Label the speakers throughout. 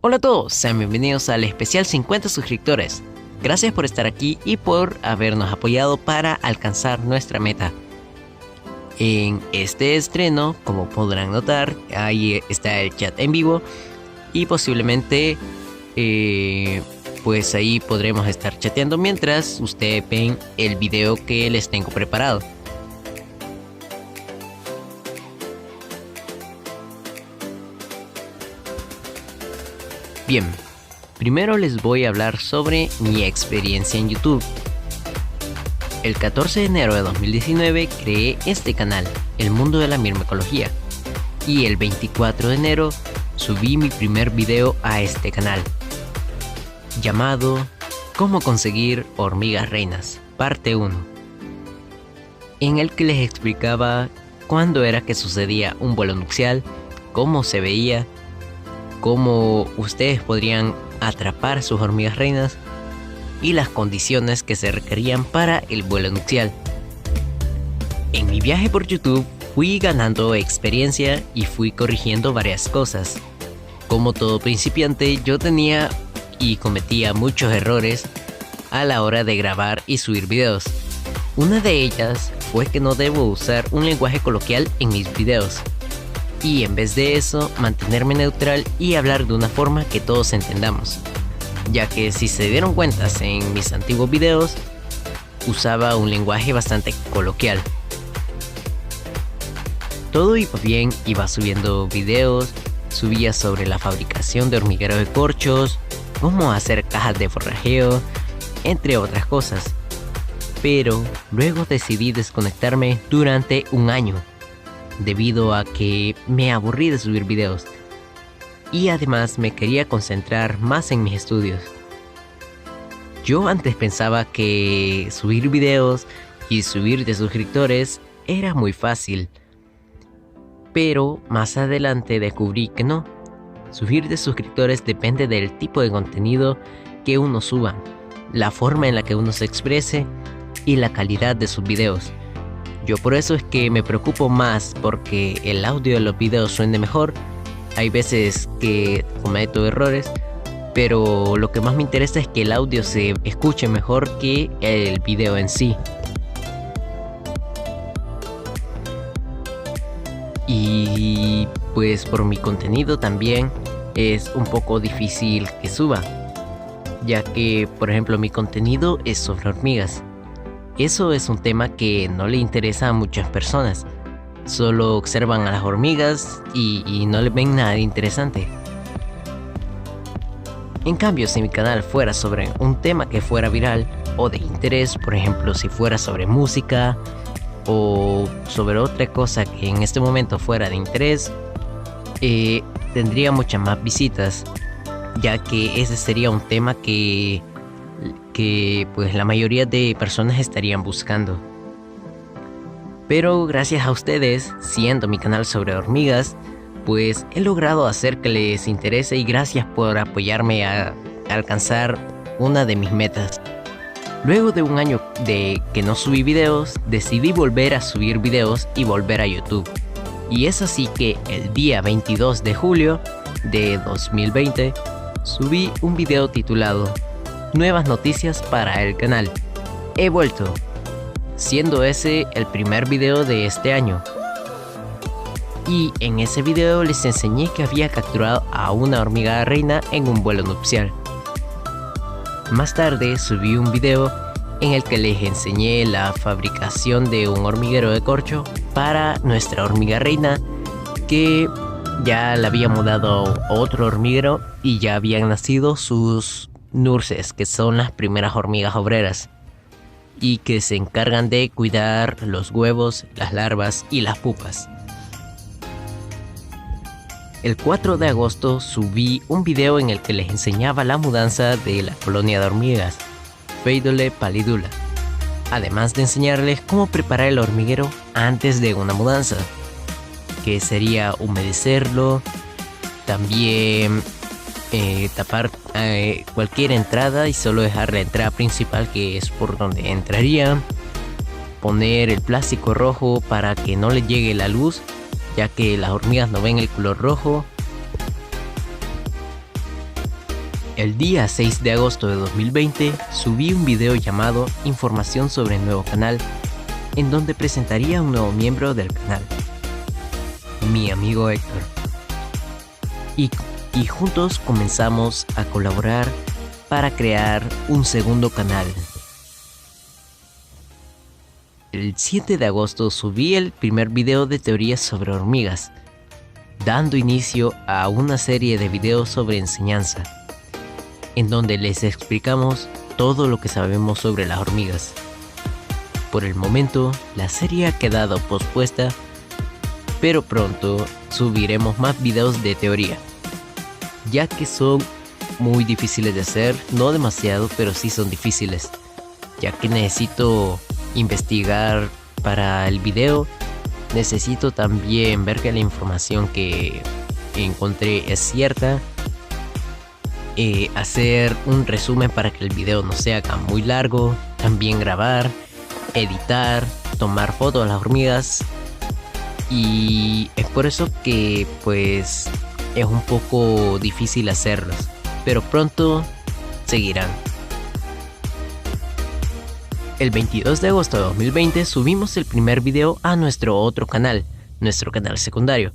Speaker 1: Hola a todos, sean bienvenidos al especial 50 suscriptores. Gracias por estar aquí y por habernos apoyado para alcanzar nuestra meta. En este estreno, como podrán notar, ahí está el chat en vivo y posiblemente pues ahí podremos estar chateando mientras ustedes ven el video que les tengo preparado. Bien, primero les voy a hablar sobre mi experiencia en YouTube. El 14 de enero de 2019 creé este canal, El Mundo de la Mirmecología, y el 24 de enero subí mi primer video a este canal, llamado Cómo conseguir hormigas reinas, parte 1, en el que les explicaba cuándo era que sucedía un vuelo nupcial, cómo se veía, cómo ustedes podrían atrapar sus hormigas reinas y las condiciones que se requerían para el vuelo nupcial. En mi viaje por YouTube fui ganando experiencia y fui corrigiendo varias cosas. Como todo principiante, yo tenía y cometía muchos errores a la hora de grabar y subir videos. Una de ellas fue que no debo usar un lenguaje coloquial en mis videos, y en vez de eso mantenerme neutral y hablar de una forma que todos entendamos, ya que si se dieron cuenta en mis antiguos videos usaba un lenguaje bastante coloquial. Todo iba bien, iba subiendo videos, subía sobre la fabricación de hormigueros de corchos, cómo hacer cajas de forrajeo, entre otras cosas, pero luego decidí desconectarme durante un año debido a que me aburrí de subir videos y además me quería concentrar más en mis estudios. Yo antes pensaba que subir videos y subir de suscriptores era muy fácil, pero más adelante descubrí que no. Subir de suscriptores depende del tipo de contenido que uno suba, la forma en la que uno se exprese y la calidad de sus videos. Yo por eso es que me preocupo más porque el audio de los videos suene mejor. Hay veces que cometo errores, pero lo que más me interesa es que el audio se escuche mejor que el video en sí. Y pues por mi contenido también es un poco difícil que suba, ya que por ejemplo mi contenido es sobre hormigas. Eso es un tema que no le interesa a muchas personas. Solo observan a las hormigas y no le ven nada interesante. En cambio, si mi canal fuera sobre un tema que fuera viral o de interés, por ejemplo, si fuera sobre música o sobre otra cosa que en este momento fuera de interés, tendría muchas más visitas, ya que ese sería un tema que pues la mayoría de personas estarían buscando. Pero gracias a ustedes, siendo mi canal sobre hormigas, pues he logrado hacer que les interese y gracias por apoyarme a alcanzar una de mis metas. Luego de un año de que no subí videos, decidí volver a subir videos y volver a YouTube. Y es así que el día 22 de julio de 2020 subí un video titulado Nuevas noticias para el canal. He vuelto, siendo ese el primer video de este año. Y en ese video les enseñé que había capturado a una hormiga reina en un vuelo nupcial. Más tarde subí un video en el que les enseñé la fabricación de un hormiguero de corcho para nuestra hormiga reina, que ya la había mudado a otro hormiguero y ya habían nacido sus nurses, que son las primeras hormigas obreras y que se encargan de cuidar los huevos, las larvas y las pupas. El 4 de agosto subí un video en el que les enseñaba la mudanza de la colonia de hormigas Pheidole pallidula, además de enseñarles cómo preparar el hormiguero antes de una mudanza, que sería humedecerlo, también tapar cualquier entrada y solo dejar la entrada principal, que es por donde entraría, poner el plástico rojo para que no le llegue la luz, ya que las hormigas no ven el color rojo, El día 6 de agosto de 2020 subí un video llamado Información sobre el nuevo canal, en donde presentaría un nuevo miembro del canal, mi amigo Héctor. Y juntos comenzamos a colaborar para crear un segundo canal. El 7 de agosto subí el primer video de teorías sobre hormigas, dando inicio a una serie de videos sobre enseñanza, en donde les explicamos todo lo que sabemos sobre las hormigas. Por el momento, la serie ha quedado pospuesta, pero pronto subiremos más videos de teoría, ya que son muy difíciles de hacer, no demasiado, pero sí son difíciles, ya que necesito investigar para el video, necesito también ver que la información que encontré es cierta, hacer un resumen para que el video no se haga muy largo, también grabar, editar, tomar fotos de las hormigas, y es por eso que pues es un poco difícil hacerlos, pero pronto seguirán. El 22 de agosto de 2020 subimos el primer video a nuestro otro canal, nuestro canal secundario,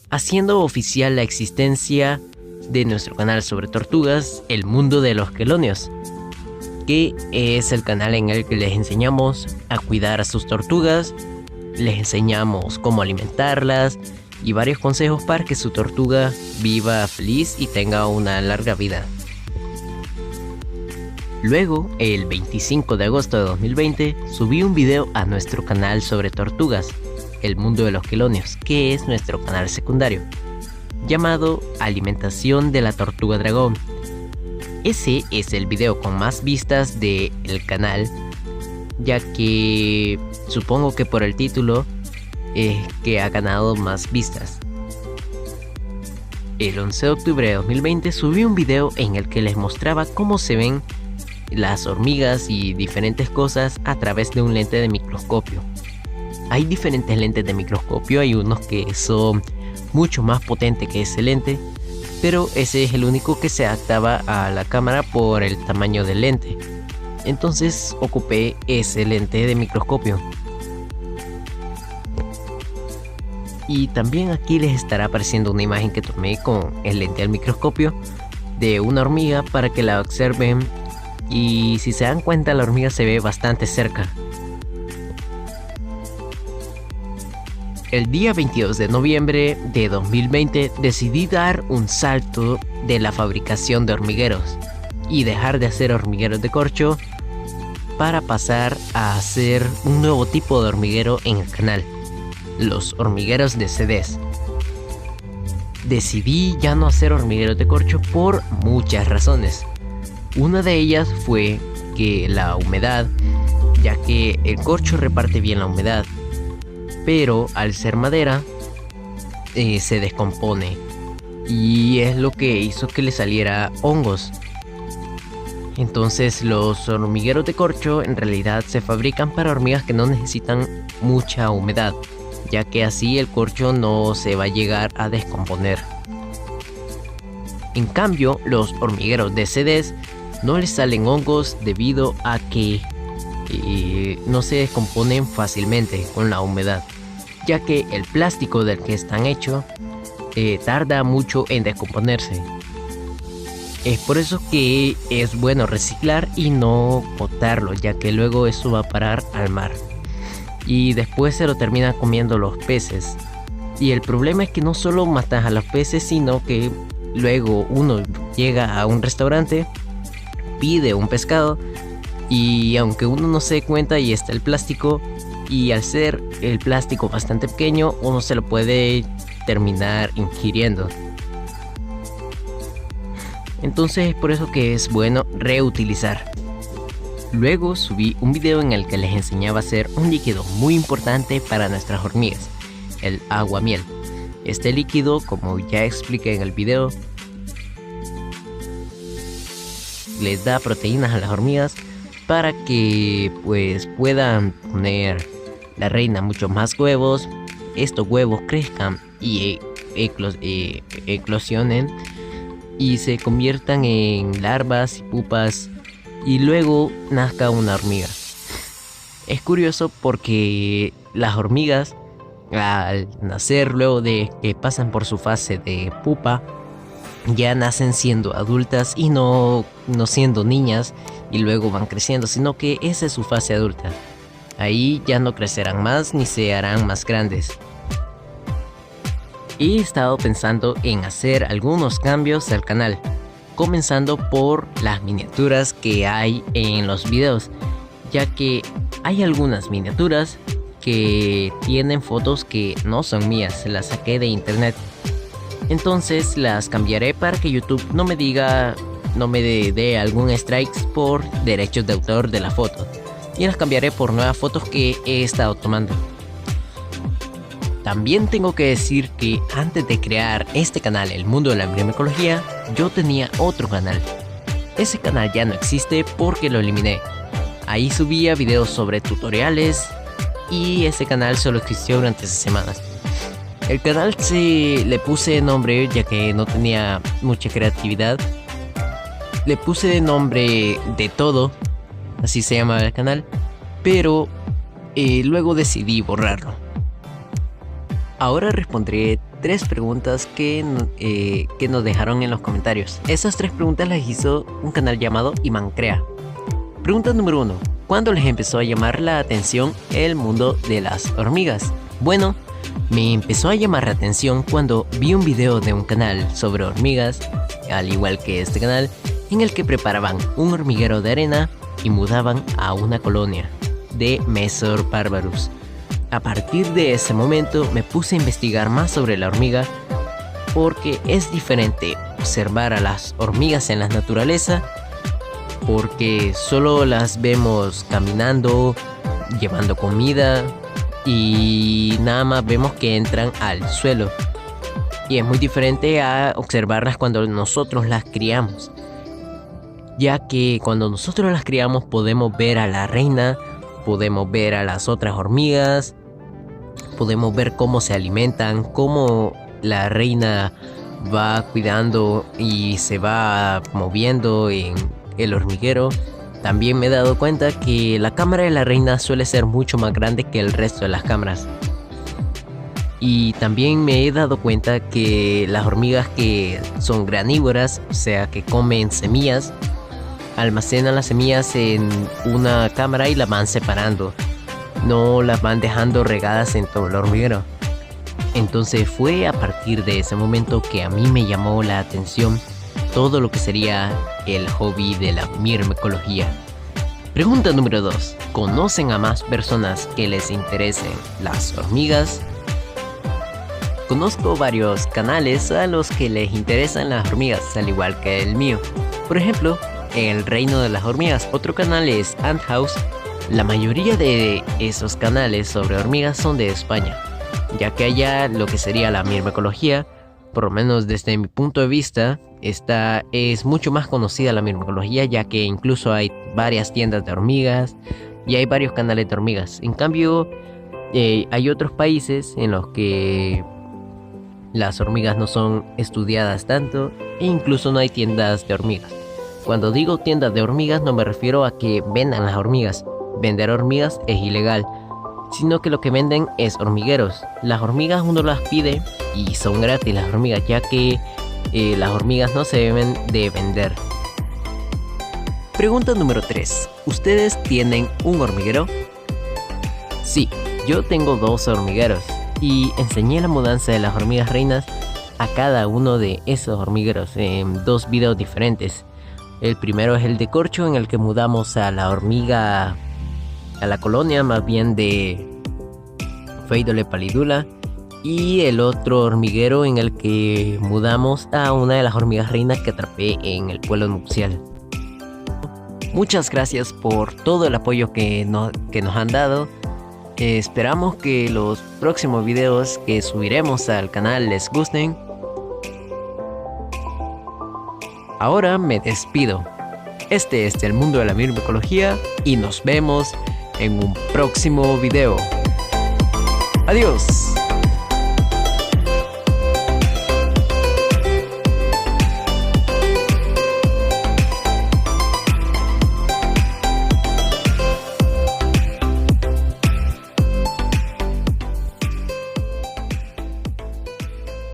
Speaker 1: haciendo oficial la existencia de nuestro canal sobre tortugas, El Mundo de los Quelonios, que es el canal en el que les enseñamos a cuidar a sus tortugas, les enseñamos cómo alimentarlas y varios consejos para que su tortuga viva feliz y tenga una larga vida. Luego, el 25 de agosto de 2020, subí un video a nuestro canal sobre tortugas, El Mundo de los Quelonios, que es nuestro canal secundario, llamado Alimentación de la Tortuga Dragón. Ese es el video con más vistas del canal, ya que supongo que por el título es que ha ganado más vistas. El 11 de octubre de 2020 subí un video en el que les mostraba cómo se ven las hormigas y diferentes cosas a través de un lente de microscopio. Hay diferentes lentes de microscopio, hay unos que son mucho más potentes que ese lente, pero ese es el único que se adaptaba a la cámara por el tamaño del lente. Entonces ocupé ese lente de microscopio. Y también aquí les estará apareciendo una imagen que tomé con el lente al microscopio de una hormiga para que la observen. Y si se dan cuenta, la hormiga se ve bastante cerca. El día 22 de noviembre de 2020 decidí dar un salto de la fabricación de hormigueros y dejar de hacer hormigueros de corcho para pasar a hacer un nuevo tipo de hormiguero en el canal, los hormigueros de CDs. Decidí ya no hacer hormigueros de corcho por muchas razones. Una de ellas fue que la humedad, ya que el corcho reparte bien la humedad, pero al ser madera se descompone y es lo que hizo que le saliera hongos. Entonces los hormigueros de corcho en realidad se fabrican para hormigas que no necesitan mucha humedad, ya que así el corcho no se va a llegar a descomponer. En cambio, los hormigueros de CDs no les salen hongos debido a que no se descomponen fácilmente con la humedad, ya que el plástico del que están hechos tarda mucho en descomponerse. Es por eso que es bueno reciclar y no botarlo, ya que luego eso va a parar al mar y después se lo terminan comiendo los peces. Y el problema es que no solo matas a los peces, sino que luego uno llega a un restaurante, pide un pescado y aunque uno no se dé cuenta y está el plástico, y al ser el plástico bastante pequeño uno se lo puede terminar ingiriendo. Entonces es por eso que es bueno reutilizar. Luego subí un video en el que les enseñaba a hacer un líquido muy importante para nuestras hormigas, el aguamiel. Este líquido, como ya expliqué en el video, les da proteínas a las hormigas para que pues puedan poner la reina muchos más huevos, estos huevos crezcan y eclosionen y se conviertan en larvas y pupas y luego nazca una hormiga. Es curioso porque las hormigas al nacer, luego de que pasan por su fase de pupa, ya nacen siendo adultas y no siendo niñas y luego van creciendo, sino que esa es su fase adulta. Ahí ya no crecerán más ni se harán más grandes. He estado pensando en hacer algunos cambios al canal, comenzando por las miniaturas que hay en los videos, ya que hay algunas miniaturas que tienen fotos que no son mías, las saqué de internet. Entonces las cambiaré para que YouTube no me dé algún strikes por derechos de autor de la foto, y las cambiaré por nuevas fotos que he estado tomando. También tengo que decir que antes de crear este canal, El Mundo de la Myrmecología, yo tenía otro canal. Ese canal ya no existe porque lo eliminé. Ahí subía videos sobre tutoriales y ese canal solo existió durante 6 semanas. El canal le puse nombre, ya que no tenía mucha creatividad. Le puse nombre de todo, así se llama el canal, pero luego decidí borrarlo. Ahora respondré 3 preguntas que nos dejaron en los comentarios. Esas 3 preguntas las hizo un canal llamado Imancrea. Pregunta número 1. ¿Cuándo les empezó a llamar la atención el mundo de las hormigas? Bueno, me empezó a llamar la atención cuando vi un video de un canal sobre hormigas, al igual que este canal, en el que preparaban un hormiguero de arena y mudaban a una colonia de Mesor Barbarus. A partir de ese momento me puse a investigar más sobre la hormiga, porque es diferente observar a las hormigas en la naturaleza, porque solo las vemos caminando, llevando comida y nada más vemos que entran al suelo. Y es muy diferente a observarlas cuando nosotros las criamos, ya que cuando nosotros las criamos podemos ver a la reina, podemos ver a las otras hormigas, podemos ver cómo se alimentan, cómo la reina va cuidando y se va moviendo en el hormiguero. También me he dado cuenta que la cámara de la reina suele ser mucho más grande que el resto de las cámaras. Y también me he dado cuenta que las hormigas que son granívoras, o sea que comen semillas, almacenan las semillas en una cámara y las van separando. No las van dejando regadas en todo el hormiguero. Entonces fue a partir de ese momento que a mí me llamó la atención todo lo que sería el hobby de la myrmecología. Pregunta número 2. ¿Conocen a más personas que les interesen las hormigas? Conozco varios canales a los que les interesan las hormigas, al igual que el mío. Por ejemplo, en el reino de las hormigas, otro canal es Ant House. La mayoría de esos canales sobre hormigas son de España, ya que allá lo que sería la myrmecología, por lo menos desde mi punto de vista, es mucho más conocida la myrmecología, ya que incluso hay varias tiendas de hormigas y hay varios canales de hormigas. En cambio, hay otros países en los que las hormigas no son estudiadas tanto e incluso no hay tiendas de hormigas. Cuando digo tiendas de hormigas no me refiero a que vendan las hormigas. Vender hormigas es ilegal, sino que lo que venden es hormigueros. Las hormigas uno las pide y son gratis las hormigas, ya que las hormigas no se deben de vender. Pregunta número 3. ¿Ustedes tienen un hormiguero? Sí, yo tengo 2 hormigueros y enseñé la mudanza de las hormigas reinas a cada uno de esos hormigueros en 2 videos diferentes. El primero es el de corcho, en el que mudamos a la hormiga, a la colonia más bien de Pheidole pallidula, y el otro hormiguero en el que mudamos a una de las hormigas reinas que atrapé en el pueblo nupcial. Muchas gracias por todo el apoyo que nos han dado. Esperamos que los próximos videos que subiremos al canal les gusten. Ahora me despido. Este es El Mundo de la Myrmecología y nos vemos en un próximo video. Adiós.